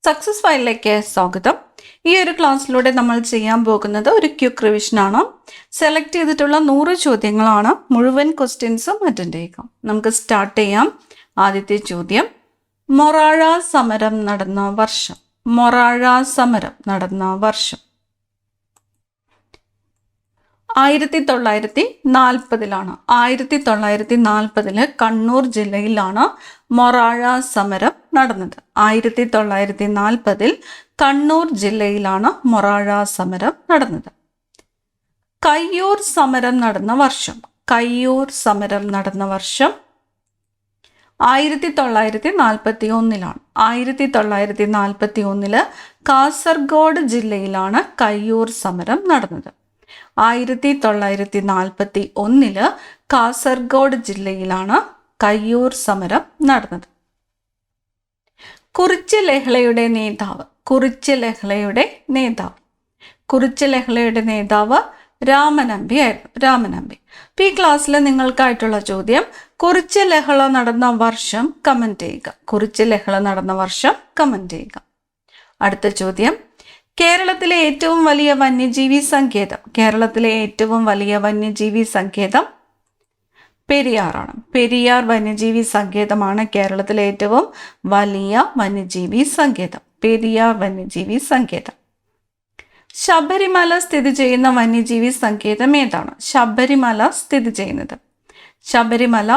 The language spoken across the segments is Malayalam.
സക്സസ് ഫയലിലേക്ക് സ്വാഗതം. ഈ ഒരു ക്ലാസ്സിലൂടെ നമ്മൾ ചെയ്യാൻ പോകുന്നത് ഒരു ക്വിക്ക് റിവിഷനാണ്. സെലക്ട് ചെയ്തിട്ടുള്ള 100 ചോദ്യങ്ങളാണ്. മുഴുവൻ ക്വസ്റ്റ്യൻസും അറ്റൻഡ് ചെയ്യുക. നമുക്ക് സ്റ്റാർട്ട് ചെയ്യാം. ആദ്യത്തെ ചോദ്യം, മൊറാഴ സമരം നടന്ന വർഷം. മൊറാഴ സമരം നടന്ന വർഷം 1940 1940 കണ്ണൂർ ജില്ലയിലാണ് മൊറാഴ സമരം നടന്നത്. 1940 കണ്ണൂർ ജില്ലയിലാണ് മൊറാഴ സമരം നടന്നത്. കയ്യൂർ സമരം നടന്ന വർഷം. കയ്യൂർ സമരം നടന്ന വർഷം 1941 1941 കാസർഗോഡ് ജില്ലയിലാണ് കയ്യൂർ സമരം നടന്നത്. 1941 കാസർഗോഡ് ജില്ലയിലാണ് കയ്യൂർ സമരം നടന്നത്. കുറിച്യ ലഹളയുടെ നേതാവ്. കുറിച്യ ലഹളയുടെ നേതാവ്. കുറിച്യ ലഹളയുടെ നേതാവ് രാമനമ്പി ആയിരുന്നു. രാമനമ്പി. ഈ ക്ലാസ്സിൽ നിങ്ങൾക്കായിട്ടുള്ള ചോദ്യം, കുറിച്യ ലഹള നടന്ന വർഷം കമന്റ് ചെയ്യുക. കുറിച്യ ലഹള നടന്ന വർഷം കമന്റ് ചെയ്യുക. അടുത്ത ചോദ്യം, കേരളത്തിലെ ഏറ്റവും വലിയ വന്യജീവി സങ്കേതം. കേരളത്തിലെ ഏറ്റവും വലിയ വന്യജീവി സങ്കേതം പെരിയാറാണ്. പെരിയാർ വന്യജീവി സങ്കേതമാണ് കേരളത്തിലെ ഏറ്റവും വലിയ വന്യജീവി സങ്കേതം. പെരിയാർ വന്യജീവി സങ്കേതം. ശബരിമല സ്ഥിതി ചെയ്യുന്ന വന്യജീവി സങ്കേതം ഏതാണ്? ശബരിമല സ്ഥിതി ചെയ്യുന്നത്. ശബരിമല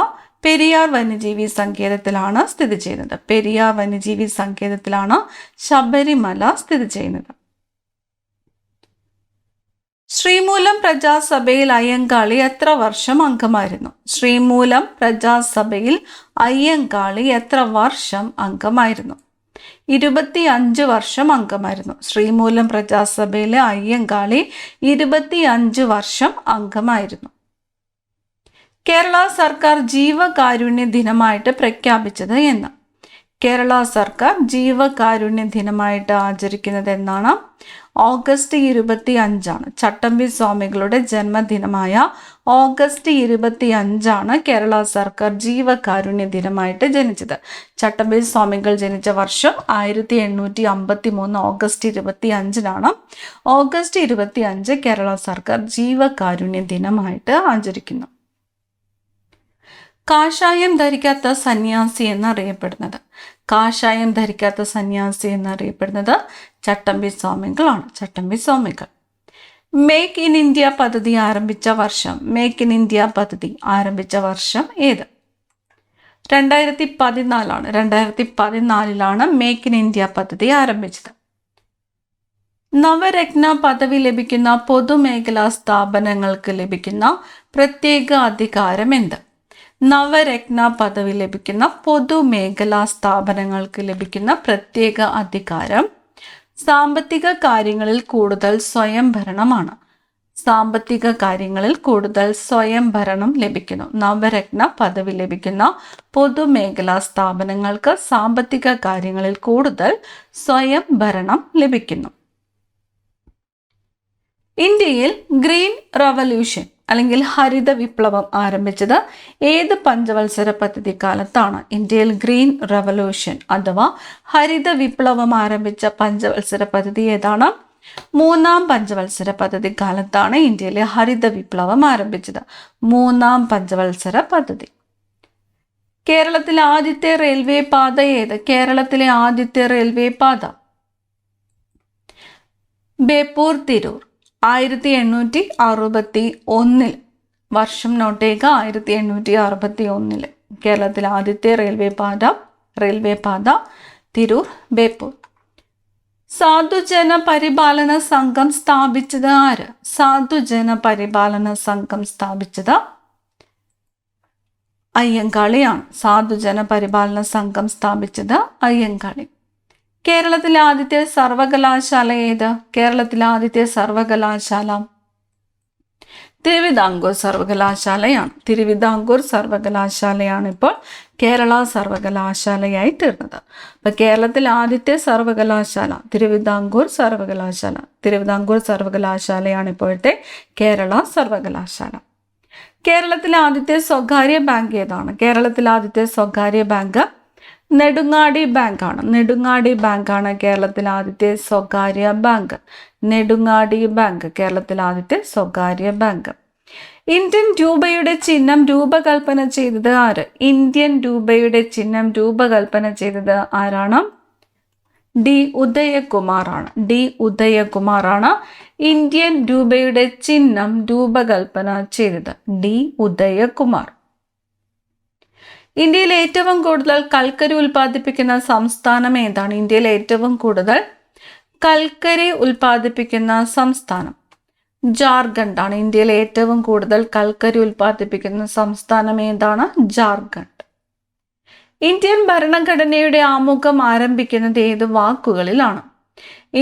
പെരിയാർ വന്യജീവി സങ്കേതത്തിലാണ് സ്ഥിതി ചെയ്യുന്നത്. പെരിയാർ വന്യജീവി സങ്കേതത്തിലാണ് ശബരിമല സ്ഥിതി ചെയ്യുന്നത്. ശ്രീമൂലം പ്രജാസഭയിൽ അയ്യങ്കാളി എത്ര വർഷം അംഗമായിരുന്നു? ശ്രീമൂലം പ്രജാസഭയിൽ അയ്യങ്കാളി എത്ര വർഷം അംഗമായിരുന്നു? 25 വർഷം അംഗമായിരുന്നു. ശ്രീമൂലം പ്രജാസഭയിലെ അയ്യങ്കാളി 25 വർഷം അംഗമായിരുന്നു. കേരള സർക്കാർ ജീവകാരുണ്യ ദിനമായിട്ട് പ്രഖ്യാപിച്ചത് എന്ന്? കേരള സർക്കാർ ജീവകാരുണ്യ ദിനമായിട്ട് ആചരിക്കുന്നത് എന്നാണ്? ഓഗസ്റ്റ് 25 ചട്ടമ്പി സ്വാമികളുടെ ജന്മദിനമായ ഓഗസ്റ്റ് 25 കേരള സർക്കാർ ജീവകാരുണ്യ ദിനമായിട്ട് ജനിച്ചത്. ചട്ടമ്പി സ്വാമികൾ ജനിച്ച വർഷം 1853 ഓഗസ്റ്റ് 25 ഓഗസ്റ്റ് 25 കേരള സർക്കാർ ജീവകാരുണ്യ ദിനമായിട്ട് ആചരിക്കുന്നു. കാഷായം ധരിക്കാത്ത സന്യാസി എന്നറിയപ്പെടുന്നത്. കാഷായം ധരിക്കാത്ത സന്യാസി എന്നറിയപ്പെടുന്നത് ചട്ടമ്പി സ്വാമികളാണ്. ചട്ടമ്പി സ്വാമികൾ. മേക്ക് ഇൻ ഇന്ത്യ പദ്ധതി ആരംഭിച്ച വർഷം. മേക്ക് ഇൻ ഇന്ത്യ പദ്ധതി ആരംഭിച്ച വർഷം ഏത്? 2014 2014 മേക്ക് ഇൻ ഇന്ത്യ പദ്ധതി ആരംഭിച്ചത്. നവരത്ന പദവി ലഭിക്കുന്ന പൊതുമേഖലാ സ്ഥാപനങ്ങൾക്ക് ലഭിക്കുന്ന പ്രത്യേക അധികാരം എന്ത്? നവരത്ന പദവി ലഭിക്കുന്ന പൊതുമേഖലാ സ്ഥാപനങ്ങൾക്ക് ലഭിക്കുന്ന പ്രത്യേക അധികാരം സാമ്പത്തിക കാര്യങ്ങളിൽ കൂടുതൽ സ്വയംഭരണമാണ്. സാമ്പത്തിക കാര്യങ്ങളിൽ കൂടുതൽ സ്വയംഭരണം ലഭിക്കുന്നു. നവരത്ന പദവി ലഭിക്കുന്ന പൊതുമേഖലാ സ്ഥാപനങ്ങൾക്ക് സാമ്പത്തിക കാര്യങ്ങളിൽ കൂടുതൽ സ്വയംഭരണം ലഭിക്കുന്നു. ഇന്ത്യയിൽ ഗ്രീൻ റവല്യൂഷൻ അല്ലെങ്കിൽ ഹരിത വിപ്ലവം ആരംഭിച്ചത് ഏത് പഞ്ചവത്സര പദ്ധതി കാലത്താണ്? ഇന്ത്യയിൽ ഗ്രീൻ റവല്യൂഷൻ അഥവാ ഹരിത വിപ്ലവം ആരംഭിച്ച പഞ്ചവത്സര പദ്ധതി ഏതാണ്? 3-ാം പഞ്ചവത്സര പദ്ധതി കാലത്താണ് ഇന്ത്യയിലെ ഹരിത വിപ്ലവം ആരംഭിച്ചത്. 3-ാം പഞ്ചവത്സര പദ്ധതി. കേരളത്തിലെ ആദ്യത്തെ റെയിൽവേ പാത ഏത്? കേരളത്തിലെ ആദ്യത്തെ റെയിൽവേ പാത ബേപ്പൂർ തിരൂർ. 1861 വർഷം നോട്ട് ചെയ്യുക. 1861 കേരളത്തിലെ ആദ്യത്തെ റെയിൽവേ പാത തിരൂർ ബേപ്പൂർ. സാധുജന പരിപാലന സംഘം സ്ഥാപിച്ചത് ആര്? സാധുജന പരിപാലന സംഘം സ്ഥാപിച്ചത് അയ്യങ്കാളിയാണ്. സാധുജന പരിപാലന സംഘം സ്ഥാപിച്ചത് അയ്യങ്കാളി. കേരളത്തിലെ ആദ്യത്തെ സർവകലാശാല ഏത്? കേരളത്തിലെ ആദ്യത്തെ സർവകലാശാല തിരുവിതാംകൂർ സർവകലാശാലയാണ്. തിരുവിതാംകൂർ സർവകലാശാലയാണ് ഇപ്പോൾ കേരള സർവകലാശാലയായി തീർന്നത്. അപ്പം കേരളത്തിലെ ആദ്യത്തെ സർവകലാശാല തിരുവിതാംകൂർ സർവകലാശാല. തിരുവിതാംകൂർ സർവകലാശാലയാണ് ഇപ്പോഴത്തെ കേരള സർവകലാശാല. കേരളത്തിലെ ആദ്യത്തെ സ്വകാര്യ ബാങ്ക് ഏതാണ്? കേരളത്തിലെ ആദ്യത്തെ സ്വകാര്യ ബാങ്ക് നെടുങ്ങാടി ബാങ്കാണ്. നെടുങ്ങാടി ബാങ്കാണ് കേരളത്തിലെ ആദ്യത്തെ സ്വകാര്യ ബാങ്ക്. നെടുങ്ങാടി ബാങ്ക് കേരളത്തിലെ ആദ്യത്തെ സ്വകാര്യ ബാങ്ക്. ഇന്ത്യൻ രൂപയുടെ ചിഹ്നം രൂപകൽപ്പന ചെയ്തത് ആര്? ഇന്ത്യൻ രൂപയുടെ ചിഹ്നം രൂപകൽപ്പന ചെയ്തത് ആരാണ്? ഡി ഉദയകുമാറാണ്. ഡി ഉദയകുമാറാണ് ഇന്ത്യൻ രൂപയുടെ ചിഹ്നം രൂപകൽപ്പന ചെയ്തത്. ഡി ഉദയകുമാർ. ഇന്ത്യയിൽ ഏറ്റവും കൂടുതൽ കൽക്കരി ഉൽപ്പാദിപ്പിക്കുന്ന സംസ്ഥാനം ഏതാണ്? ഇന്ത്യയിൽ ഏറ്റവും കൂടുതൽ കൽക്കരി ഉൽപ്പാദിപ്പിക്കുന്ന സംസ്ഥാനം ജാർഖണ്ഡ് ആണ്. ഇന്ത്യയിൽ ഏറ്റവും കൂടുതൽ കൽക്കരി ഉൽപ്പാദിപ്പിക്കുന്ന സംസ്ഥാനം ഏതാണ്? ജാർഖണ്ഡ്. ഇന്ത്യൻ ഭരണഘടനയുടെ ആമുഖം ആരംഭിക്കുന്നത് ഏത് വാക്കുകളിലാണ്?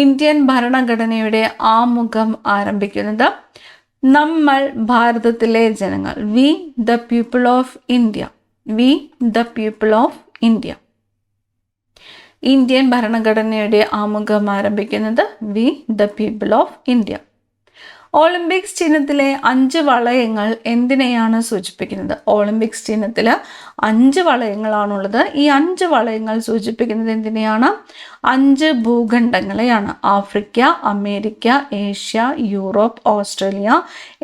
ഇന്ത്യൻ ഭരണഘടനയുടെ ആമുഖം ആരംഭിക്കുന്നത് നമ്മൾ ഭാരതത്തിലെ ജനങ്ങൾ. We the people of India. We the people of India. Indian ഭരണഘടനയുടെ ആമുഖം ആരംഭിക്കുന്നത് we the people of India. Olympics ചിഹ്നത്തിലെ 5 വളയങ്ങൾ എന്തിനെയാണ് സൂചിപ്പിക്കുന്നത്? ഒളിമ്പിക്സ് ചിഹ്നത്തിൽ 5 വളയങ്ങളാണുള്ളത്. ഈ 5 വളയങ്ങൾ സൂചിപ്പിക്കുന്നത് എന്തിനെയാണ്? 5 ഭൂഖണ്ഡങ്ങളെയാണ്. Africa, America, Asia, Europe, Australia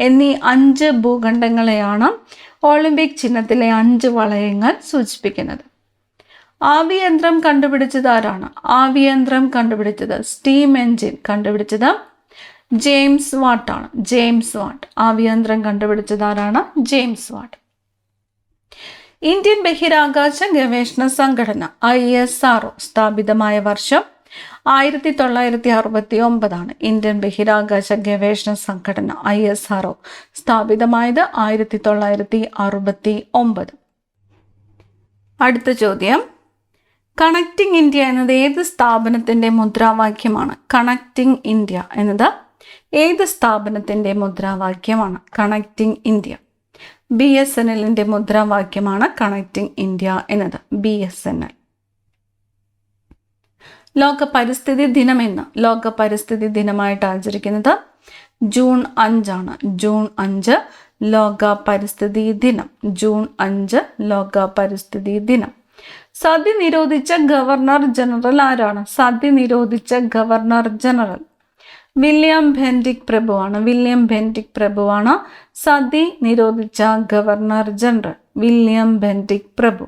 എന്നീ 5 ഭൂഖണ്ഡങ്ങളെയാണ് ഒളിമ്പിക് ചിഹ്നത്തിലെ 5 വളയങ്ങൾ സൂചിപ്പിക്കുന്നത്. ആവിയന്ത്രം കണ്ടുപിടിച്ചത് ആരാണ്? ആവിയന്ത്രം കണ്ടുപിടിച്ചത്, സ്റ്റീം എൻജിൻ കണ്ടുപിടിച്ചത് ജെയിംസ് വാട്ട് ആണ്. James Watt. ആവിയന്ത്രം കണ്ടുപിടിച്ചത് ആരാണ്? James Watt. ഇന്ത്യൻ ബഹിരാകാശ ഗവേഷണ സംഘടന ISRO സ്ഥാപിതമായ വർഷം 1969 ഇന്ത്യൻ ബഹിരാകാശ ഗവേഷണ സംഘടന ISRO സ്ഥാപിതമായത് 1969. അടുത്ത ചോദ്യം, കണക്റ്റിംഗ് ഇന്ത്യ എന്നത് ഏത് സ്ഥാപനത്തിൻ്റെ മുദ്രാവാക്യമാണ്? കണക്റ്റിംഗ് ഇന്ത്യ എന്നത് ഏത് സ്ഥാപനത്തിൻ്റെ മുദ്രാവാക്യമാണ്? Connecting India. BSNLന്റെ മുദ്രാവാക്യമാണ് കണക്റ്റിംഗ് ഇന്ത്യ എന്നത്. BSNL. ലോക പരിസ്ഥിതി ദിനം എന്ന് ലോക പരിസ്ഥിതി ദിനമായിട്ട് ആചരിക്കുന്നത് ജൂൺ 5 ആണ്. ജൂൺ 5 ലോക പരിസ്ഥിതി ദിനം. ജൂൺ 5 ലോക പരിസ്ഥിതി ദിനം. സതി നിരോധിച്ച ഗവർണർ ജനറൽ ആരാണ്? സതി നിരോധിച്ച ഗവർണർ ജനറൽ വില്യം ബെന്റിക് പ്രഭുവാണ്. വില്യം ബെന്റിക് പ്രഭുവാണ് സതി നിരോധിച്ച ഗവർണർ ജനറൽ. വില്യം ബെന്റിക് പ്രഭു.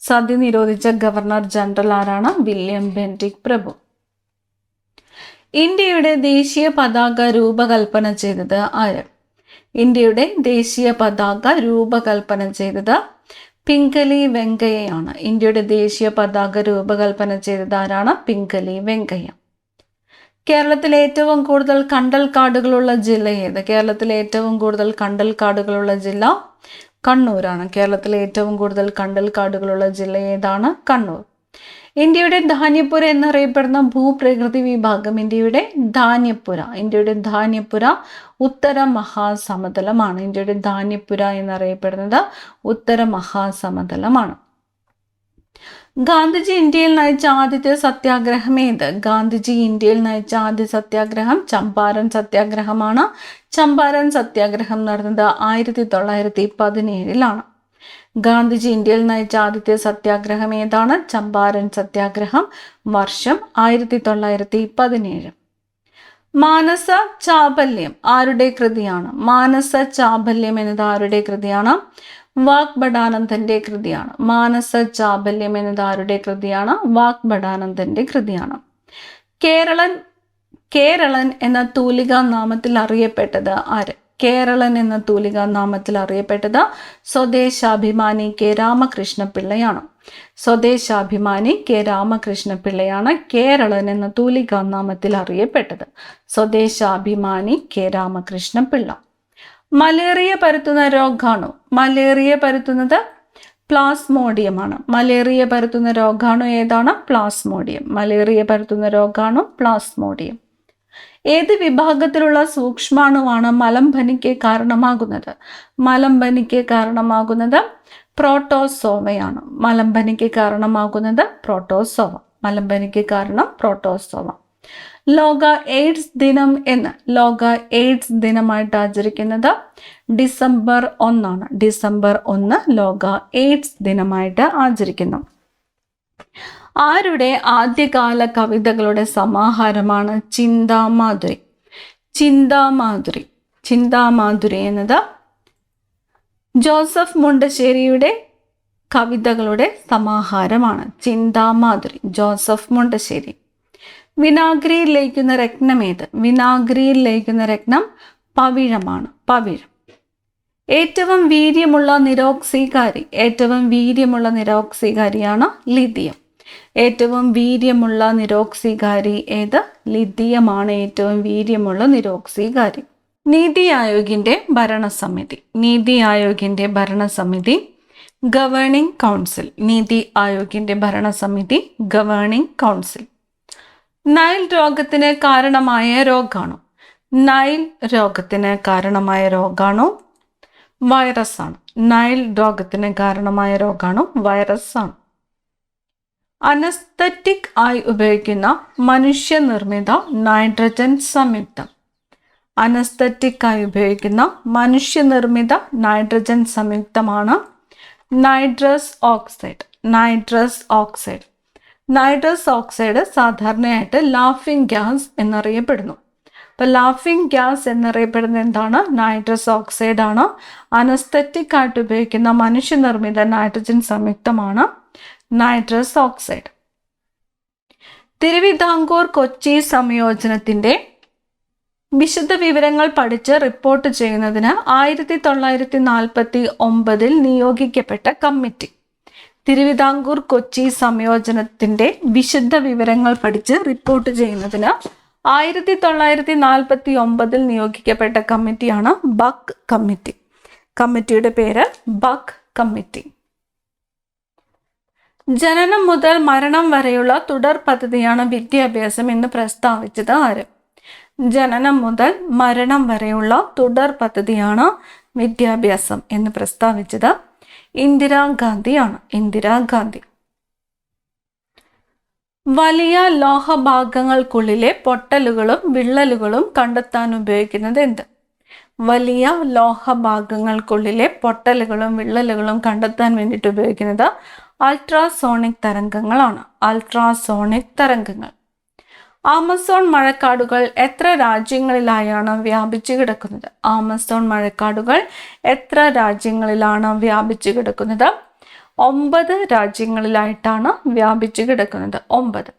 സതി നിരോധിച്ച ഗവർണർ ജനറൽ ആരാണ്? വില്യം ബെന്റിക് പ്രഭു. ഇന്ത്യയുടെ ദേശീയ പതാക രൂപകൽപ്പന ചെയ്തത് ആര്? ഇന്ത്യയുടെ ദേശീയ പതാക രൂപകൽപ്പന ചെയ്തത് പിംഗലി വെങ്കയ്യയാണ്. ഇന്ത്യയുടെ ദേശീയ പതാക രൂപകൽപ്പന ചെയ്തത് ആരാണ്? പിംഗലി വെങ്കയ്യ. കേരളത്തിലെ ഏറ്റവും കൂടുതൽ കണ്ടൽക്കാടുകളുള്ള ജില്ല ഏത്? കേരളത്തിലെ ഏറ്റവും കൂടുതൽ കണ്ടൽക്കാടുകളുള്ള ജില്ല കണ്ണൂരാണ്. കേരളത്തിലെ ഏറ്റവും കൂടുതൽ കണ്ടൽക്കാടുകളുള്ള ജില്ല ഏതാണ്? കണ്ണൂർ. ഇന്ത്യയുടെ ധാന്യപ്പുര എന്നറിയപ്പെടുന്ന ഭൂപ്രകൃതി വിഭാഗം ഇന്ത്യയുടെ ധാന്യപ്പുര. ഇന്ത്യയുടെ ധാന്യപ്പുര ഉത്തര മഹാസമതലമാണ്. ഇന്ത്യയുടെ ധാന്യപ്പുര എന്നറിയപ്പെടുന്നത് ഉത്തര മഹാസമതലമാണ്. ഗാന്ധിജി ഇന്ത്യയിൽ നയിച്ച ആദ്യത്തെ സത്യാഗ്രഹം ഏത്? ഗാന്ധിജി ഇന്ത്യയിൽ നയിച്ച ആദ്യ സത്യാഗ്രഹം ചമ്പാരൻ സത്യാഗ്രഹമാണ്. ചമ്പാരൻ സത്യാഗ്രഹം നടന്നത് 1917 ഗാന്ധിജി ഇന്ത്യയിൽ നയിച്ച ആദ്യത്തെ സത്യാഗ്രഹം ഏതാണ്? ചമ്പാരൻ സത്യാഗ്രഹം. വർഷം 1917. മാനസ ചാബല്യം ആരുടെ കൃതിയാണ്? മാനസ ചാബല്യം എന്നത് ആരുടെ കൃതിയാണ്? വാഗ്ഭടാനന്ദന്റെ കൃതിയാണ്. മാനസ ചാബല്യം എന്നത് ആരുടെ കൃതിയാണ്? വാഗ്ഭടാനന്ദന്റെ കൃതിയാണ്. കേരളൻ എന്ന തൂലികാ നാമത്തിൽ അറിയപ്പെട്ടത് ആര്? കേരളൻ എന്ന തൂലികാ നാമത്തിൽ അറിയപ്പെട്ടത് സ്വദേശാഭിമാനി K രാമകൃഷ്ണ പിള്ളയാണ്. സ്വദേശാഭിമാനി K രാമകൃഷ്ണ പിള്ളയാണ് കേരളൻ എന്ന തൂലികാ നാമത്തിൽ അറിയപ്പെട്ടത്. സ്വദേശാഭിമാനി K രാമകൃഷ്ണ പിള്ള. മലേറിയ പരത്തുന്ന രോഗാണു. മലേറിയ പരത്തുന്നത് പ്ലാസ്മോഡിയമാണ്. മലേറിയ പരത്തുന്ന രോഗാണു ഏതാണ്? പ്ലാസ്മോഡിയം. മലേറിയ പരത്തുന്ന രോഗാണു പ്ലാസ്മോഡിയം. ഏത് വിഭാഗത്തിലുള്ള സൂക്ഷ്മാണുവാണ് മലമ്പനിക്ക് കാരണമാകുന്നത്? മലമ്പനിക്ക് കാരണമാകുന്നത് പ്രോട്ടോസോവയാണ്. മലമ്പനിക്ക് കാരണമാകുന്നത് പ്രോട്ടോസോവ. മലമ്പനിക്ക് കാരണം പ്രോട്ടോസോവ. ലോക എയ്ഡ്സ് ദിനം എന്ന് ലോക എയ്ഡ്സ് ദിനമായിട്ട് ആചരിക്കുന്നത് ഡിസംബർ 1 ആണ്. ഡിസംബർ 1 ലോക എയ്ഡ്സ് ദിനമായിട്ട് ആചരിക്കുന്നു. ആരുടെ ആദ്യകാല കവിതകളുടെ സമാഹാരമാണ് ചിന്താമാധുരി? ചിന്താമാധുരി എന്നത് ജോസഫ് മുണ്ടശ്ശേരിയുടെ കവിതകളുടെ സമാഹാരമാണ്. ചിന്താമാധുരി, ജോസഫ് മുണ്ടശ്ശേരി. വിനാഗിരിയിൽ ലയിക്കുന്ന രത്നം ഏത്? വിനാഗിരിയിൽ ലയിക്കുന്ന രത്നം പവിഴമാണ്. പവിഴം. ഏറ്റവും വീര്യമുള്ള നിരോക്സികാരിയാണ് ലിഥിയം. ഏറ്റവും വീര്യമുള്ള നിരോക്സികാരി ഏത്? ലിഥിയമാണ് ഏറ്റവും വീര്യമുള്ള നിരോക്സികാരി. നീതി ആയോഗിന്റെ ഭരണസമിതി ഗവേണിംഗ് കൗൺസിൽ. നീതി ആയോഗിന്റെ ഭരണസമിതി ഗവേണിംഗ് കൗൺസിൽ. നൈൽ രോഗത്തിന് കാരണമായ രോഗാണു? നൈൽ രോഗത്തിന് കാരണമായ രോഗാണു വൈറസാണ്. നൈൽ രോഗത്തിന് കാരണമായ രോഗാണു വൈറസാണ്. അനസ്തറ്റിക് ആയി ഉപയോഗിക്കുന്ന മനുഷ്യനിർമ്മിത നൈട്രജൻ സംയുക്തം. അനസ്തറ്റിക് ആയി ഉപയോഗിക്കുന്ന മനുഷ്യനിർമ്മിത നൈട്രജൻ സംയുക്തമാണ് നൈട്രസ് ഓക്സൈഡ്. നൈട്രസ് ഓക്സൈഡ് സാധാരണയായിട്ട് ലാഫിംഗ് ഗ്യാസ് എന്നറിയപ്പെടുന്നു. അപ്പോൾ ലാഫിംഗ് ഗ്യാസ് എന്നറിയപ്പെടുന്ന എന്താണ്? നൈട്രസ് ഓക്സൈഡ് ആണ്. അനസ്തറ്റിക് ആയിട്ട് ഉപയോഗിക്കുന്ന മനുഷ്യനിർമ്മിത നൈട്രജൻ സംയുക്തമാണ് നൈട്രസ് ഓക്സൈഡ്. തിരുവിതാംകൂർ കൊച്ചി സംയോജനത്തിന്റെ വിശദ വിവരങ്ങൾ പഠിച്ച് റിപ്പോർട്ട് ചെയ്യുന്നതിന് 1949 നിയോഗിക്കപ്പെട്ട കമ്മിറ്റി. തിരുവിതാംകൂർ കൊച്ചി സംയോജനത്തിന്റെ വിശദ വിവരങ്ങൾ പഠിച്ച് റിപ്പോർട്ട് ചെയ്യുന്നതിന് 1949 നിയോഗിക്കപ്പെട്ട കമ്മിറ്റിയാണ് ബക്ക് കമ്മിറ്റി. കമ്മിറ്റിയുടെ പേര് ബക്ക് കമ്മിറ്റി. ജനനം മുതൽ മരണം വരെയുള്ള തുടർ പദ്ധതിയാണ് വിദ്യാഭ്യാസം എന്ന് പ്രസ്താവിച്ചത് ആര്? ജനനം മുതൽ മരണം വരെയുള്ള തുടർ പദ്ധതിയാണ് വിദ്യാഭ്യാസം എന്ന് പ്രസ്താവിച്ചത് ഇന്ദിരാഗാന്ധിയാണ്. ഇന്ദിരാഗാന്ധി. വലിയ ലോഹഭാഗങ്ങൾക്കുള്ളിലെ പൊട്ടലുകളും വിള്ളലുകളും കണ്ടെത്താൻ ഉപയോഗിക്കുന്നത് എന്ത്? വലിയ ലോഹഭാഗങ്ങൾക്കുള്ളിലെ പൊട്ടലുകളും വിള്ളലുകളും കണ്ടെത്താൻ വേണ്ടിയിട്ട് ഉപയോഗിക്കുന്നത് അൾട്രാസോണിക് തരംഗങ്ങളാണ്. അൾട്രാസോണിക് തരംഗങ്ങൾ. ആമസോൺ മഴക്കാടുകൾ എത്ര രാജ്യങ്ങളിലായാണ് വ്യാപിച്ചു കിടക്കുന്നത്? ആമസോൺ മഴക്കാടുകൾ എത്ര രാജ്യങ്ങളിലാണ് വ്യാപിച്ചു കിടക്കുന്നത്? 9 രാജ്യങ്ങളിലായിട്ടാണ് വ്യാപിച്ചു കിടക്കുന്നത്. 9.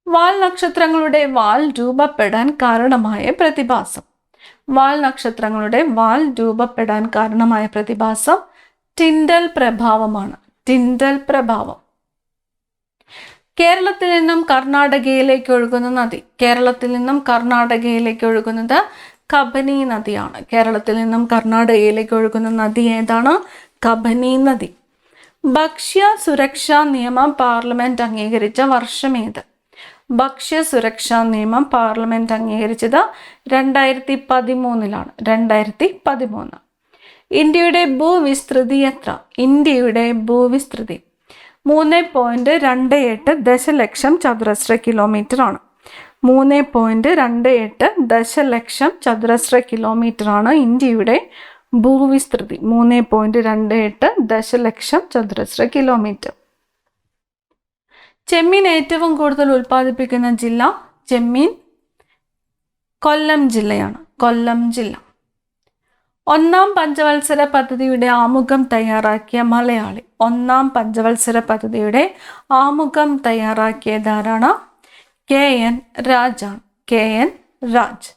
വാൽ നക്ഷത്രങ്ങളുടെ വാൽ രൂപപ്പെടാൻ കാരണമായ പ്രതിഭാസം. വാൽ നക്ഷത്രങ്ങളുടെ വാൽ രൂപപ്പെടാൻ കാരണമായ പ്രതിഭാസം ടിൻഡൽ പ്രഭാവമാണ്. ടിൻഡൽ പ്രഭാവം. കേരളത്തിൽ നിന്നും കർണാടകയിലേക്ക് ഒഴുകുന്ന നദി. കേരളത്തിൽ നിന്നും കർണാടകയിലേക്ക് ഒഴുകുന്നത് കബനി നദിയാണ്. കേരളത്തിൽ നിന്നും കർണാടകയിലേക്ക് ഒഴുകുന്ന നദി ഏതാണ്? കബനി നദി. ഭക്ഷ്യ സുരക്ഷാ നിയമം പാർലമെന്റ് അംഗീകരിച്ച വർഷം ഏത്? ഭക്ഷ്യ സുരക്ഷാ നിയമം പാർലമെന്റ് അംഗീകരിച്ചത് 2013 2013. ഇന്ത്യയുടെ ഭൂവിസ്തൃതി എത്ര? ഇന്ത്യയുടെ ഭൂവിസ്തൃതി 3.28 ദശലക്ഷം ചതുരശ്ര കിലോമീറ്റർ ആണ്. 3.28 ദശലക്ഷം ചതുരശ്ര കിലോമീറ്റർ ആണ് ഇന്ത്യയുടെ ഭൂവിസ്തൃതി. 3.28 ദശലക്ഷം ചതുരശ്ര കിലോമീറ്റർ. ചെമ്മീൻ ഏറ്റവും കൂടുതൽ ഉൽപ്പാദിപ്പിക്കുന്ന ജില്ല? ചെമ്മീൻ കൊല്ലം ജില്ലയാണ്. കൊല്ലം ജില്ല. ഒന്നാം പഞ്ചവത്സര പദ്ധതിയുടെ ആമുഖം തയ്യാറാക്കിയ മലയാളി. ഒന്നാം പഞ്ചവത്സര പദ്ധതിയുടെ ആമുഖം തയ്യാറാക്കിയതാരാണ്? KN രാജാണ്. KN രാജ്.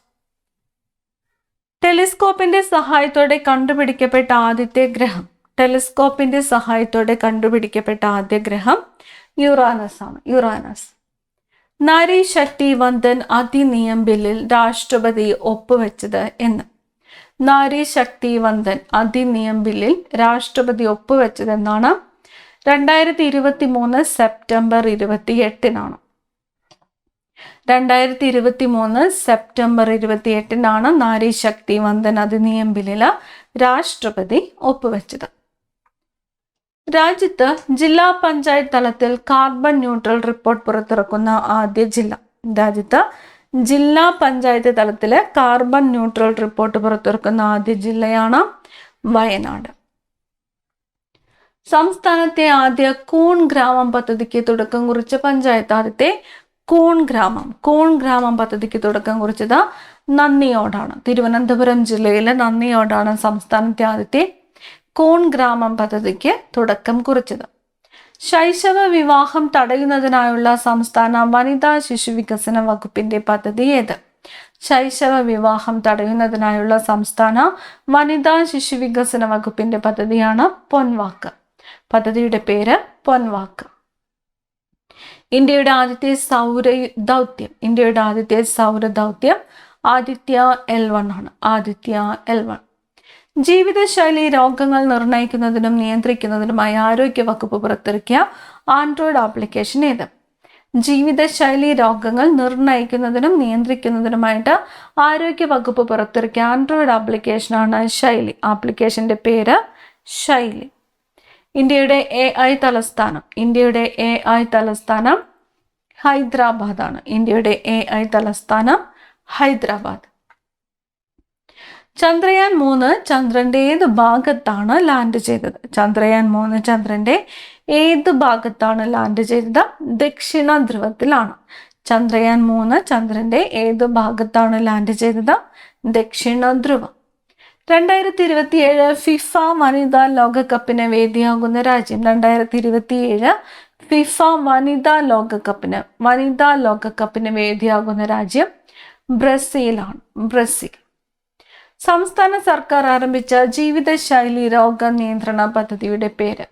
ടെലിസ്കോപ്പിന്റെ സഹായത്തോടെ കണ്ടുപിടിക്കപ്പെട്ട ആദ്യത്തെ ഗ്രഹം. ടെലിസ്കോപ്പിന്റെ സഹായത്തോടെ കണ്ടുപിടിക്കപ്പെട്ട ആദ്യ ഗ്രഹം യുറാനസ് ആണ്. യുറാനസ്. നാരി ശക്തി വന്ദൻ അധിനിയം ബില്ലിൽ രാഷ്ട്രപതി ഒപ്പുവെച്ചത് എന്ന്? നാരി ശക്തി വന്ദൻ അധിനിയം ബില്ലിൽ രാഷ്ട്രപതി ഒപ്പുവെച്ചതെന്നാണ്? 2023 സെപ്റ്റംബർ 28 2023 സെപ്റ്റംബർ 28 നാരി ശക്തി വന്ദൻ അധിനിയം ബില്ലിൽ രാഷ്ട്രപതി ഒപ്പുവെച്ചത്. രാജ്യത്ത് ജില്ലാ പഞ്ചായത്ത് തലത്തിൽ കാർബൺ ന്യൂട്രൽ റിപ്പോർട്ട് പുറത്തിറക്കുന്ന ആദ്യ ജില്ല. രാജ്യത്ത് ജില്ലാ പഞ്ചായത്ത് തലത്തിൽ കാർബൺ ന്യൂട്രൽ റിപ്പോർട്ട് പുറത്തിറക്കുന്ന ആദ്യ ജില്ലയാണ് വയനാട്. സംസ്ഥാനത്തെ ആദ്യ കൂൺ ഗ്രാമം പദ്ധതിക്ക് തുടക്കം കുറിച്ച പഞ്ചായത്ത്. ആദ്യത്തെ കൂൺ ഗ്രാമം പദ്ധതിക്ക് തുടക്കം കുറിച്ചത് നന്ദിയോടാണ്. തിരുവനന്തപുരം ജില്ലയിലെ നന്ദിയോടാണ് സംസ്ഥാനത്തെ ആദ്യത്തെ കൂൺ ഗ്രാമം പദ്ധതിക്ക് തുടക്കം കുറിച്ചത്. ശൈശവ വിവാഹം തടയുന്നതിനായുള്ള സംസ്ഥാന വനിതാ ശിശു വികസന വകുപ്പിന്റെ പദ്ധതി ഏത്? ശൈശവ വിവാഹം തടയുന്നതിനായുള്ള സംസ്ഥാന വനിതാ ശിശു വികസന വകുപ്പിന്റെ പദ്ധതിയാണ് പൊൻവാക്ക്. പദ്ധതിയുടെ പേര് പൊൻവാക്ക്. ഇന്ത്യയുടെ ആദ്യത്തെ സൗര ദൗത്യം ആദിത്യ L1 ആണ്. ആദിത്യ L1. ജീവിതശൈലി രോഗങ്ങൾ നിർണ്ണയിക്കുന്നതിനും നിയന്ത്രിക്കുന്നതിനുമായി ആരോഗ്യവകുപ്പ് പുറത്തിറക്കിയ ആൻഡ്രോയിഡ് ആപ്ലിക്കേഷൻ ഏത്? ജീവിതശൈലി രോഗങ്ങൾ നിർണ്ണയിക്കുന്നതിനും നിയന്ത്രിക്കുന്നതിനുമായിട്ട് ആരോഗ്യവകുപ്പ് പുറത്തിറക്കിയ ആൻഡ്രോയിഡ് ആപ്ലിക്കേഷനാണ് ശൈലി. ആപ്ലിക്കേഷന്റെ പേര് ശൈലി. ഇന്ത്യയുടെ AI തലസ്ഥാനം ഹൈദരാബാദാണ്. ഇന്ത്യയുടെ AI തലസ്ഥാനം ഹൈദരാബാദ്. ചന്ദ്രയാൻ 3 ചന്ദ്രന്റെ ഏത് ഭാഗത്താണ് ലാൻഡ് ചെയ്തത്? ചന്ദ്രയാൻ 3 ചന്ദ്രന്റെ ഏത് ഭാഗത്താണ് ലാൻഡ് ചെയ്തത്? ദക്ഷിണ ധ്രുവത്തിലാണ്. ചന്ദ്രയാൻ 3 ചന്ദ്രന്റെ ഏത് ഭാഗത്താണ് ലാൻഡ് ചെയ്തത്? ദക്ഷിണ ധ്രുവം. 2027 ഫിഫ വനിതാ ലോകകപ്പിന് വേദിയാകുന്ന രാജ്യം. 2027 ഫിഫ വനിതാ ലോകകപ്പിന് വേദിയാകുന്ന രാജ്യം ബ്രസീലാണ്. ബ്രസീൽ. സംസ്ഥാന സർക്കാർ ആരംഭിച്ച ജീവിതശൈലി രോഗ നിയന്ത്രണ പദ്ധതിയുടെ പേര്.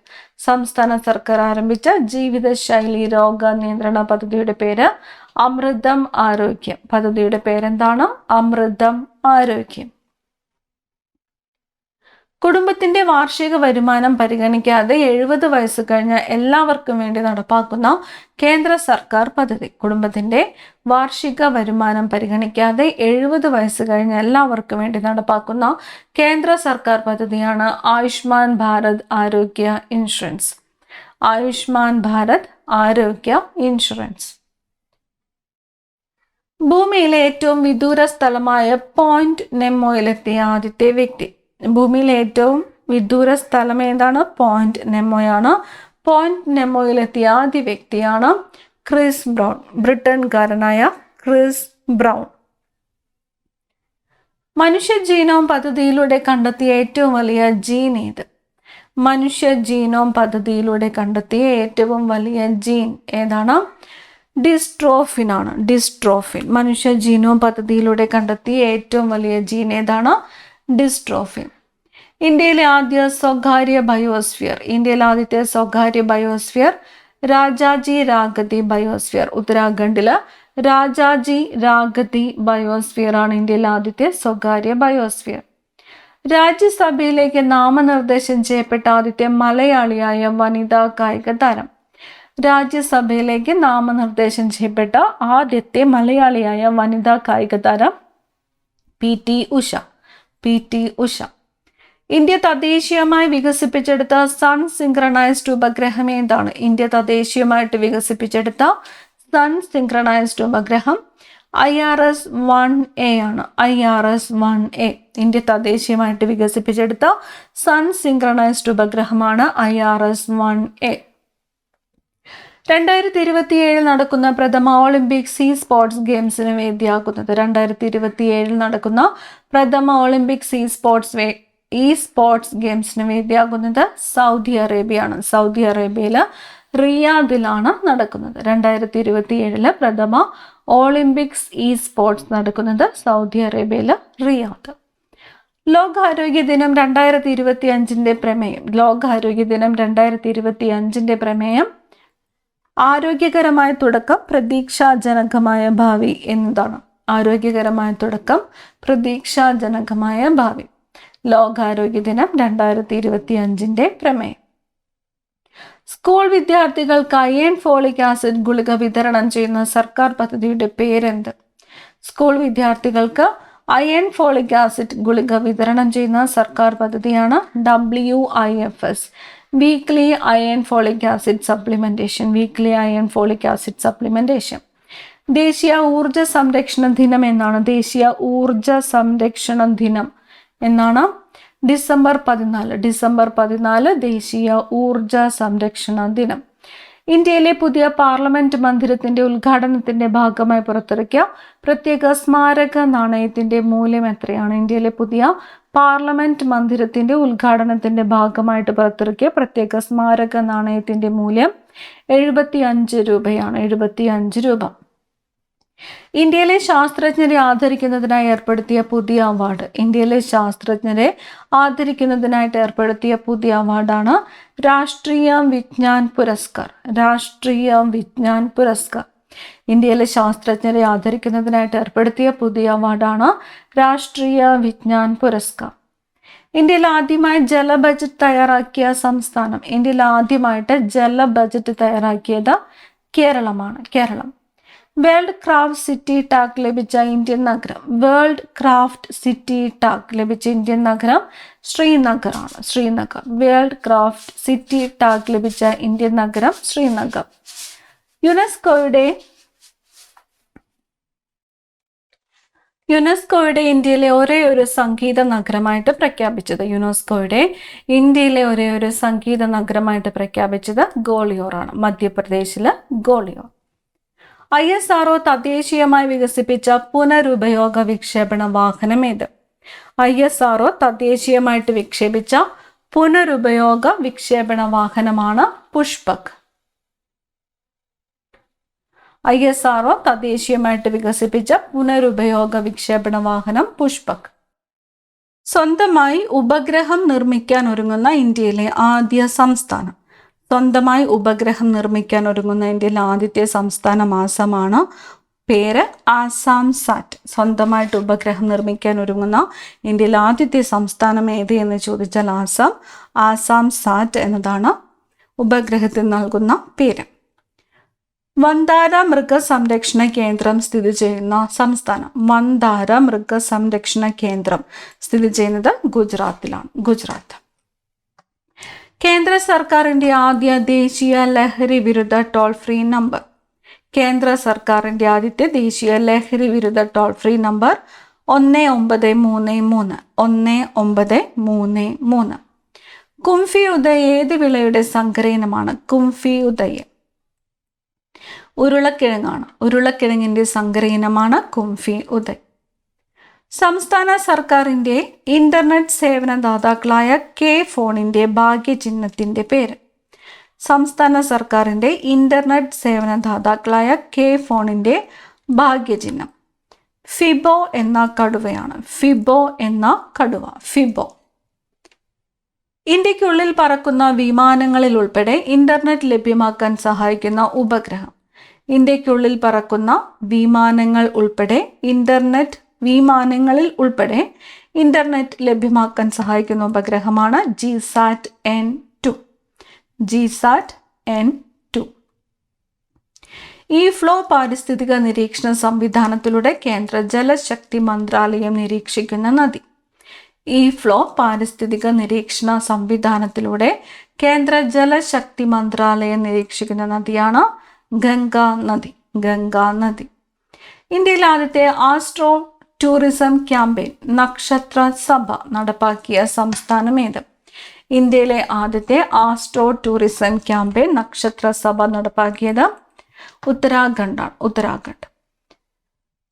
സംസ്ഥാന സർക്കാർ ആരംഭിച്ച ജീവിതശൈലി രോഗ നിയന്ത്രണ പദ്ധതിയുടെ പേര് അമൃതം ആരോഗ്യം. പദ്ധതിയുടെ പേരെന്താണ്? അമൃതം ആരോഗ്യം. കുടുംബത്തിന്റെ വാർഷിക വരുമാനം പരിഗണിക്കാതെ 70 വയസ്സ് കഴിഞ്ഞ എല്ലാവർക്കും വേണ്ടി നടപ്പാക്കുന്ന കേന്ദ്ര സർക്കാർ പദ്ധതി. കുടുംബത്തിന്റെ വാർഷിക വരുമാനം പരിഗണിക്കാതെ 70 വയസ്സ് കഴിഞ്ഞ എല്ലാവർക്കും വേണ്ടി നടപ്പാക്കുന്ന കേന്ദ്ര സർക്കാർ പദ്ധതിയാണ് ആയുഷ്മാൻ ഭാരത് ആരോഗ്യ ഇൻഷുറൻസ്. ആയുഷ്മാൻ ഭാരത് ആരോഗ്യ ഇൻഷുറൻസ്. ഭൂമിയിലെ ഏറ്റവും വിദൂര സ്ഥലമായ പോയിന്റ് നെമോയിലെത്തിയ ആദ്യത്തെ വ്യക്തി. ഭൂമിയിലെ ഏറ്റവും വിദൂര സ്ഥലം ഏതാണ്? പോയിന്റ് നെമോയാണ്. പോയിന്റ് നെമോയിലെത്തിയ ആദ്യ വ്യക്തിയാണ് ക്രിസ് ബ്രൗൺ. ബ്രിട്ടൻകാരനായ ക്രിസ് ബ്രൗൺ. മനുഷ്യ ജീനോം പദ്ധതിയിലൂടെ കണ്ടെത്തിയ ഏറ്റവും വലിയ ജീൻ ഏത്? മനുഷ്യ ജീനോം പദ്ധതിയിലൂടെ കണ്ടെത്തിയ ഏറ്റവും വലിയ ജീൻ ഏതാണ്? ഡിസ്ട്രോഫിൻ ആണ്. ഡിസ്ട്രോഫിൻ. മനുഷ്യ ജീനോം പദ്ധതിയിലൂടെ കണ്ടെത്തിയ ഏറ്റവും വലിയ ജീൻ ഏതാണ്? ഡിസ്ട്രോഫിൻ. ഇന്ത്യയിലെ ആദ്യത്തെ സ്വകാര്യ ബയോസ്ഫിയർ രാജാജി രാഗതി ബയോസ്ഫിയർ. ഉത്തരാഖണ്ഡില് രാജാജി രാഗതി ബയോസ്ഫിയർ ആണ് ഇന്ത്യയിലെ ആദ്യത്തെ സ്വകാര്യ ബയോസ്ഫിയർ. രാജ്യസഭയിലേക്ക് നാമനിർദ്ദേശം ചെയ്യപ്പെട്ട ആദ്യത്തെ മലയാളിയായ വനിതാ കായിക താരം. രാജ്യസഭയിലേക്ക് നാമനിർദ്ദേശം ചെയ്യപ്പെട്ട ആദ്യത്തെ മലയാളിയായ വനിതാ കായിക താരം PT ഉഷ. ഇന്ത്യ തദ്ദേശീയമായി വികസിപ്പിച്ചെടുത്ത സൺ സിൻക്രണൈസ്ഡ് ഉപഗ്രഹം ഏതാണ്? ഇന്ത്യ തദ്ദേശീയമായിട്ട് വികസിപ്പിച്ചെടുത്ത സൺ സിൻക്രണൈസ്ഡ് ഉപഗ്രഹം IRS-1A ആണ്. IRS-1A. ഇന്ത്യ തദ്ദേശീയമായിട്ട് വികസിപ്പിച്ചെടുത്ത സൺ സിൻക്രണൈസ്ഡ് ഉപഗ്രഹമാണ് IRS-1A. 2027 നടക്കുന്ന പ്രഥമ ഒളിമ്പിക് സീ സ്പോർട്സ് ഗെയിംസിന് വേദിയാക്കുന്നത്. 2027 നടക്കുന്ന പ്രഥമ ഒളിമ്പിക് സ്പോർട്സ് ഗെയിംസിന് വേദിയാകുന്നത് സൗദി അറേബ്യയാണ്. സൗദി അറേബ്യയിലെ റിയാദിലാണ് നടക്കുന്നത്. 2027 പ്രഥമ ഒളിമ്പിക്സ് സ്പോർട്സ് നടക്കുന്നത് സൗദി അറേബ്യയിലെ റിയാദ്. ലോകാരോഗ്യ ദിനം 2025 പ്രമേയം. ലോകാരോഗ്യ ദിനം 2025 പ്രമേയം ആരോഗ്യകരമായ തുടക്കം പ്രതീക്ഷാജനകമായ ഭാവി എന്നതാണ്. ആരോഗ്യകരമായ തുടക്കം പ്രതീക്ഷാജനകമായ ഭാവി. ലോകാരോഗ്യ ദിനം 2025 പ്രമേയം. സ്കൂൾ വിദ്യാർത്ഥികൾക്ക് അയൺ ഫോളിക് ആസിഡ് ഗുളിക വിതരണം ചെയ്യുന്ന സർക്കാർ പദ്ധതിയുടെ പേരെന്ത്? സ്കൂൾ വിദ്യാർത്ഥികൾക്ക് അയൺ ഫോളിക് ആസിഡ് ഗുളിക വിതരണം ചെയ്യുന്ന സർക്കാർ പദ്ധതിയാണ് WIFS. Weekly iron folic acid supplementation. ദേശീയ ഊർജ സംരക്ഷണ ദിനം എന്നാണ്. ദേശീയ ഊർജ സംരക്ഷണ ദിനം എന്നാണ്. ഡിസംബർ 14 ദേശീയ ഊർജ സംരക്ഷണ ദിനം. ഇന്ത്യയിലെ പുതിയ പാർലമെന്റ് മന്ദിരത്തിന്റെ ഉദ്ഘാടനത്തിന്റെ ഭാഗമായി പുറത്തിറക്കിയ പ്രത്യേക സ്മാരക നാണയത്തിന്റെ മൂല്യം എത്രയാണ്? ഇന്ത്യയിലെ പുതിയ പാർലമെന്റ് മന്ദിരത്തിന്റെ ഉദ്ഘാടനത്തിന്റെ ഭാഗമായിട്ട് പുറത്തിറക്കിയ പ്രത്യേക സ്മാരക നാണയത്തിന്റെ മൂല്യം 75 രൂപയാണ്. 75 രൂപ. ഇന്ത്യയിലെ ശാസ്ത്രജ്ഞരെ ആദരിക്കുന്നതിനായി ഏർപ്പെടുത്തിയ പുതിയ അവാർഡ്. ഇന്ത്യയിലെ ശാസ്ത്രജ്ഞരെ ആദരിക്കുന്നതിനായിട്ട് ഏർപ്പെടുത്തിയ പുതിയ അവാർഡാണ് രാഷ്ട്രീയ വിജ്ഞാൻ പുരസ്കാർ. രാഷ്ട്രീയ വിജ്ഞാൻ പുരസ്കാർ. ഇന്ത്യയിലെ ശാസ്ത്രജ്ഞരെ ആദരിക്കുന്നതിനായിട്ട് ഏർപ്പെടുത്തിയ പുതിയ അവാർഡാണ് രാഷ്ട്രീയ വിജ്ഞാൻ പുരസ്കാർ. ഇന്ത്യയിൽ ആദ്യമായി ജല ബജറ്റ് തയ്യാറാക്കിയ സംസ്ഥാനം. ഇന്ത്യയിൽ ആദ്യമായിട്ട് ജല ബജറ്റ് തയ്യാറാക്കിയത് കേരളമാണ്. കേരളം. വേൾഡ് ക്രാഫ്റ്റ് സിറ്റി ടാഗ് ലഭിച്ച ഇന്ത്യൻ നഗരം. വേൾഡ് ക്രാഫ്റ്റ് സിറ്റി ടാഗ് ലഭിച്ച ഇന്ത്യൻ നഗരം ശ്രീനഗറാണ്. Srinagar. World craft city tag ലഭിച്ച ഇന്ത്യൻ നഗരം ശ്രീനഗർ. യുനെസ്കോയുടെ ഇന്ത്യയിലെ ഒരേ ഒരു സംഗീത നഗരമായിട്ട് പ്രഖ്യാപിച്ചത്. യുനെസ്കോയുടെ ഇന്ത്യയിലെ ഒരേ ഒരു സംഗീത നഗരമായിട്ട് പ്രഖ്യാപിച്ചത് ഗോളിയോറാണ്. മധ്യപ്രദേശിലെ ഗോളിയോർ. ISRO തദ്ദേശീയമായി വികസിപ്പിച്ച പുനരുപയോഗ വിക്ഷേപണ വാഹനം ഏത്? ISRO തദ്ദേശീയമായിട്ട് വിക്ഷേപിച്ച പുനരുപയോഗ വിക്ഷേപണ വാഹനമാണ് പുഷ്പക്. ISRO തദ്ദേശീയമായിട്ട് വികസിപ്പിച്ച പുനരുപയോഗ വിക്ഷേപണ വാഹനം പുഷ്പക്. സ്വന്തമായി ഉപഗ്രഹം നിർമ്മിക്കാൻ ഒരുങ്ങുന്ന ഇന്ത്യയിലെ ആദ്യ സംസ്ഥാനം. സ്വന്തമായി ഉപഗ്രഹം നിർമ്മിക്കാൻ ഒരുങ്ങുന്ന ഇന്ത്യയിലെ ആദ്യത്തെ സംസ്ഥാനം ആസാമാണ്. പേര് ആസാം സാറ്റ്. സ്വന്തമായിട്ട് ഉപഗ്രഹം നിർമ്മിക്കാൻ ഒരുങ്ങുന്ന ഇന്ത്യയിലെ ആദ്യത്തെ സംസ്ഥാനം ഏത് എന്ന് ചോദിച്ചാൽ ആസാം സാറ്റ് എന്നതാണ് ഉപഗ്രഹത്തിന് നൽകുന്ന പേര്. വന്താര മൃഗസംരക്ഷണ കേന്ദ്രം സ്ഥിതി ചെയ്യുന്ന സംസ്ഥാനം. വന്താര മൃഗസംരക്ഷണ കേന്ദ്രം സ്ഥിതി ചെയ്യുന്നത് ഗുജറാത്തിലാണ്. ഗുജറാത്ത്. കേന്ദ്ര സർക്കാരിൻ്റെ ആദ്യ ദേശീയ ലഹരി വിരുദ്ധ ടോൾ ഫ്രീ നമ്പർ. കേന്ദ്ര സർക്കാരിൻ്റെ ആദ്യത്തെ ദേശീയ ലഹരി വിരുദ്ധ ടോൾ ഫ്രീ നമ്പർ 1933. 1933. കുംഫി ഉദയ് ഏത് വിളയുടെ സങ്കരയിനമാണ്? കുംഫി ഉദയ് ഉരുളക്കിഴങ്ങാണ്. ഉരുളക്കിഴങ്ങിൻ്റെ സങ്കരയിനമാണ് കുംഫി ഉദയ്. സംസ്ഥാന സർക്കാരിൻ്റെ ഇന്റർനെറ്റ് സേവനദാതാക്കളായ കെ ഫോണിൻ്റെ ഭാഗ്യചിഹ്നത്തിൻ്റെ പേര്. സംസ്ഥാന സർക്കാരിൻ്റെ ഇന്റർനെറ്റ് സേവനദാതാക്കളായ കെ ഫോണിൻ്റെ ഭാഗ്യചിഹ്നം ഫിബോ എന്ന കടുവയാണ്. ഫിബോ എന്ന കടുവ. ഫിബോ. ഇന്ത്യക്കുള്ളിൽ പറക്കുന്ന വിമാനങ്ങളിൽ ഉൾപ്പെടെ ഇന്റർനെറ്റ് ലഭ്യമാക്കാൻ സഹായിക്കുന്ന ഉപഗ്രഹം. ഇന്ത്യക്കുള്ളിൽ പറക്കുന്ന വിമാനങ്ങളിൽ ഉൾപ്പെടെ ഇന്റർനെറ്റ് ലഭ്യമാക്കാൻ സഹായിക്കുന്ന ഉപഗ്രഹമാണ് GSAT-N2. GSAT-N2. ഫ്ലോ പാരിസ്ഥിതിക നിരീക്ഷണ സംവിധാനത്തിലൂടെ കേന്ദ്ര ജലശക്തി മന്ത്രാലയം നിരീക്ഷിക്കുന്ന നദി. ഫ്ലോ പാരിസ്ഥിതിക നിരീക്ഷണ സംവിധാനത്തിലൂടെ കേന്ദ്ര ജലശക്തി മന്ത്രാലയം നിരീക്ഷിക്കുന്ന നദിയാണ് ഗംഗാ നദി. ഗംഗാ നദി. ഇന്ത്യയിലെ ആദ്യത്തെ ആസ്ട്രോ ടൂറിസം ക്യാമ്പയിൻ നക്ഷത്ര സഭ നടപ്പാക്കിയ സംസ്ഥാനം ഏത്? ഇന്ത്യയിലെ ആദ്യത്തെ ആസ്ട്രോ ടൂറിസം ക്യാമ്പയിൻ നക്ഷത്ര സഭ നടപ്പാക്കിയത് ഉത്തരാഖണ്ഡാണ്. ഉത്തരാഖണ്ഡ്.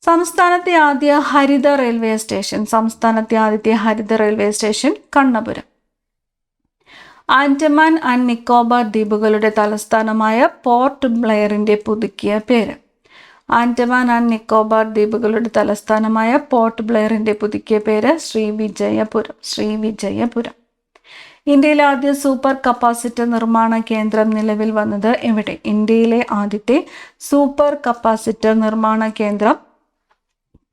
സംസ്ഥാനത്തെ ആദ്യത്തെ ഹരിത railway station Kannapuram. Andaman and Nicobar ദ്വീപുകളുടെ തലസ്ഥാനമായ പോർട്ട് ബ്ലെയറിന്റെ പുതുക്കിയ പേര്. ആൻഡമാൻ ആൻഡ് നിക്കോബാർ ദ്വീപുകളുടെ തലസ്ഥാനമായ പോർട്ട് ബ്ലെയറിന്റെ പുതുക്കിയ പേര് ശ്രീവിജയപുരം. ശ്രീവിജയപുരം. ഇന്ത്യയിലെ ആദ്യ സൂപ്പർ കപ്പാസിറ്റർ നിർമ്മാണ കേന്ദ്രം നിലവിൽ വന്നത് എവിടെ? ഇന്ത്യയിലെ ആദ്യത്തെ സൂപ്പർ കപ്പാസിറ്റർ നിർമ്മാണ കേന്ദ്രം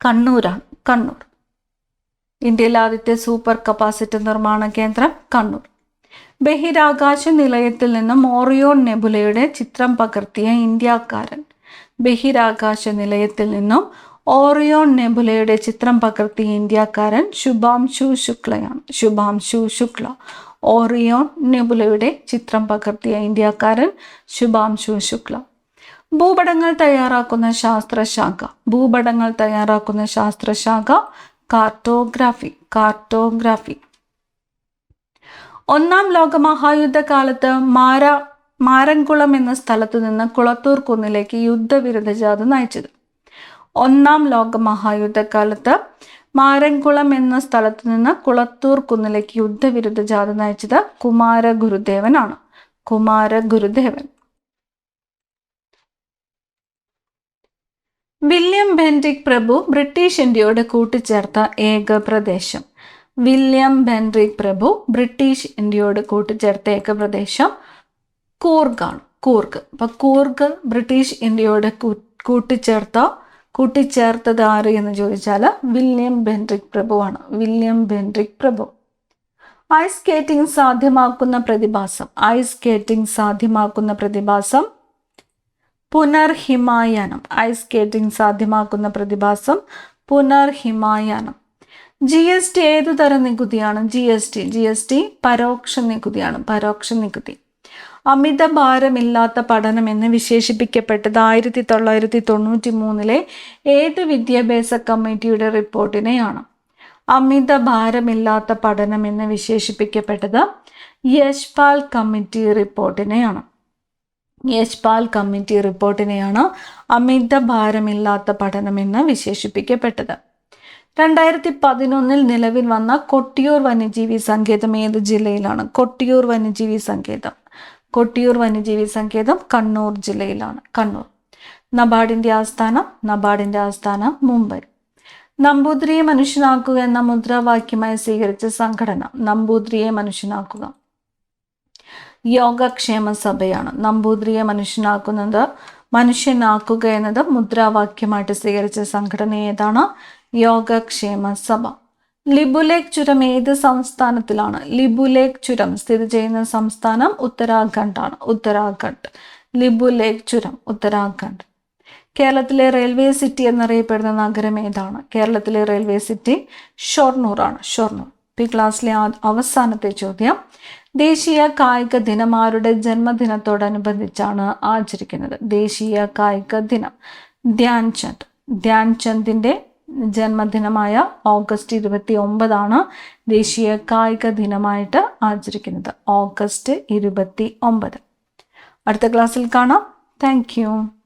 കണ്ണൂരാണ്. കണ്ണൂർ. ഇന്ത്യയിലെ ആദ്യത്തെ സൂപ്പർ കപ്പാസിറ്റർ നിർമ്മാണ കേന്ദ്രം കണ്ണൂർ. ബഹിരാകാശ നിലയത്തിൽ നിന്നും ഓറിയോൺ നെബുലയുടെ ചിത്രം പകർത്തിയ ഇന്ത്യക്കാരൻ. ബഹിരാകാശ നിലയത്തിൽ നിന്നും ഓറിയോൺ നെബുലയുടെ ചിത്രം പകർത്തിയ ഇന്ത്യക്കാരൻ ശുഭാംശു ശുക്ലയാണ്. ശുഭാംശു ശുക്ല. ഓറിയോൺ നെബുലയുടെ ചിത്രം പകർത്തിയ ഇന്ത്യക്കാരൻ ശുഭാംശു ശുക്ല. ഭൂപടങ്ങൾ തയ്യാറാക്കുന്ന ശാസ്ത്രശാഖ. കാർട്ടോഗ്രാഫി. കാർട്ടോഗ്രാഫി. ഒന്നാം ലോകമഹായുദ്ധകാലത്ത് മാരൻകുളം എന്ന സ്ഥലത്തു നിന്ന് കുളത്തൂർ കുന്നിലേക്ക് യുദ്ധവിരുദ്ധ ജാഥ നയിച്ചത്? ഒന്നാം ലോകമഹായുദ്ധകാലത്ത് മാരൻകുളം എന്ന സ്ഥലത്തു നിന്ന് കുളത്തൂർ കുന്നിലേക്ക് യുദ്ധവിരുദ്ധ ജാഥ നയിച്ചത് കുമാരഗുരുദേവനാണ്. കുമാരഗുരുദേവൻ. വില്യം ബെൻറിക് പ്രഭു ബ്രിട്ടീഷ് ഇന്ത്യയോട് കൂട്ടിച്ചേർത്ത ഏക പ്രദേശം? വില്യം ബെൻറിക് പ്രഭു ബ്രിട്ടീഷ് ഇന്ത്യയോട് കൂട്ടിച്ചേർത്ത ഏക പ്രദേശം കൂർഗാണ്. കൂർഗ്. അപ്പൊ കൂർഗ് ബ്രിട്ടീഷ് ഇന്ത്യയോട് കൂട്ടിച്ചേർത്തത് ആര് എന്ന് ചോദിച്ചാൽ വില്യം ബെൻറിക് പ്രഭുവാണ്. വില്യം ബെൻറിക് പ്രഭു. ഐസ് സ്കേറ്റിംഗ് സാധ്യമാക്കുന്ന പ്രതിഭാസം? ഐസ് സ്കേറ്റിംഗ് സാധ്യമാക്കുന്ന പ്രതിഭാസം പുനർഹിമായനം. ഐസ് സ്കേറ്റിംഗ് സാധ്യമാക്കുന്ന പ്രതിഭാസം പുനർഹിമായനം. GST ഏതു തരം നികുതിയാണ്? GST പരോക്ഷ നികുതിയാണ്. പരോക്ഷ നികുതി. അമിത ഭാരമില്ലാത്ത പഠനം എന്ന് വിശേഷിപ്പിക്കപ്പെട്ടത് 1993 ഏത് വിദ്യാഭ്യാസ കമ്മിറ്റിയുടെ റിപ്പോർട്ടിനെയാണ്? അമിത ഭാരമില്ലാത്ത പഠനം എന്ന് വിശേഷിപ്പിക്കപ്പെട്ടത് യശ്പാൽ കമ്മിറ്റി റിപ്പോർട്ടിനെയാണ്. യശ്പാൽ കമ്മിറ്റി റിപ്പോർട്ടിനെയാണ് അമിത ഭാരമില്ലാത്ത പഠനം എന്ന് വിശേഷിപ്പിക്കപ്പെട്ടത്. 2011 നിലവിൽ വന്ന കൊട്ടിയൂർ വന്യജീവി സങ്കേതം ഏത് ജില്ലയിലാണ്? കൊട്ടിയൂർ വന്യജീവി സങ്കേതം. കൊട്ടിയൂർ വന്യജീവി സങ്കേതം കണ്ണൂർ ജില്ലയിലാണ്. കണ്ണൂർ. നബാർഡിന്റെ ആസ്ഥാനം മുംബൈ. നമ്പൂതിരിയെ മനുഷ്യനാക്കുക എന്ന മുദ്രാവാക്യമായി സ്വീകരിച്ച സംഘടന? നമ്പൂതിരിയെ മനുഷ്യനാക്കുക. യോഗക്ഷേമ സഭയാണ്. നമ്പൂതിരിയെ മനുഷ്യനാക്കുക എന്നത് മുദ്രാവാക്യമായിട്ട് സ്വീകരിച്ച സംഘടന ഏതാണ്? യോഗക്ഷേമ സഭ. ലിബുലേഖ് ചുരം ഏത് സംസ്ഥാനത്തിലാണ്? ലിബുലേഖ് ചുരം സ്ഥിതി ചെയ്യുന്ന സംസ്ഥാനം ഉത്തരാഖണ്ഡ് ആണ്. ഉത്തരാഖണ്ഡ്. ലിബുലേഖ് ചുരം ഉത്തരാഖണ്ഡ്. കേരളത്തിലെ റെയിൽവേ സിറ്റി എന്നറിയപ്പെടുന്ന നഗരം ഏതാണ്? കേരളത്തിലെ റെയിൽവേ സിറ്റി ഷൊർണൂർ ആണ്. ഷൊർണൂർ. ഈ ക്ലാസ്സിലെ അവസാനത്തെ ചോദ്യം, ദേശീയ കായിക ദിനം ആരുടെ ജന്മദിനത്തോടനുബന്ധിച്ചാണ് ആചരിക്കുന്നത്? ദേശീയ കായിക ദിനം ധ്യാൻചന്ദിന്റെ ജന്മദിനമായ ഓഗസ്റ്റ് 29 ദേശീയ കായിക ദിനമായിട്ട് ആചരിക്കുന്നത്. ഓഗസ്റ്റ് 29. അടുത്ത ക്ലാസ്സിൽ കാണാം. Thank you.